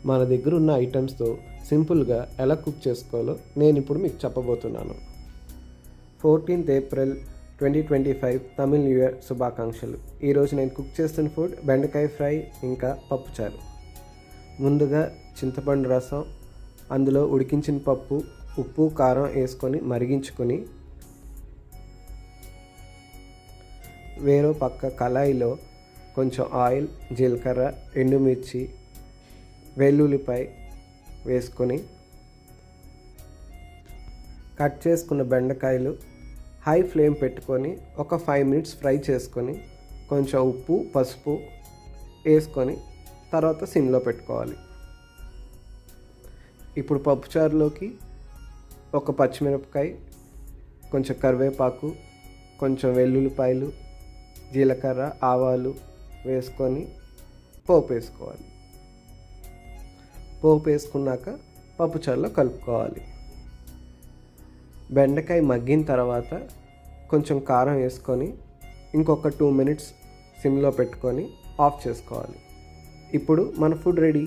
మన దగ్గర ఉన్న ఐటమ్స్తో సింపుల్గా ఎలా కుక్ చేసుకోవాలో నేను ఇప్పుడు మీకు చెప్పబోతున్నాను. 14th April 2025 Tamil new year శుభాకాంక్షలు. ఈరోజు నేను కుక్ చేస్తున్న ఫుడ్ బెండకాయ ఫ్రై ఇంకా పప్పుచారు. ముందుగా చింతపండు రసం, అందులో ఉడికించిన పప్పు, ఉప్పు కారం వేసుకొని మరిగించుకొని వేరే పక్క కళాయిలో కొంచెం ఆయిల్, జీలకర్ర, ఎండుమిర్చి, వెల్లుల్లిపాయ వేసుకొని కట్ చేసుకున్న బెండకాయలు హై ఫ్లేమ్ పెట్టుకొని ఒక 5 minutes ఫ్రై చేసుకొని కొంచెం ఉప్పు, పసుపు వేసుకొని తర్వాత సిమ్లో పెట్టుకోవాలి. ఇప్పుడు పప్పుచారులోకి ఒక పచ్చిమిరపకాయ, కొంచెం కరివేపాకు, కొంచెం వెల్లుల్లిపాయలు, జీలకర్ర, ఆవాలు వేసుకొని పోపు వేసుకోవాలి. పోపు వేసుకున్నాక పప్పుచారులో కలుపుకోవాలి. బెండకాయ మగ్గిన తర్వాత కొంచెం కారం వేసుకొని ఇంకొక 2 minutes సిమ్లో పెట్టుకొని ఆఫ్ చేసుకోవాలి. ఇప్పుడు మన ఫుడ్ రెడీ.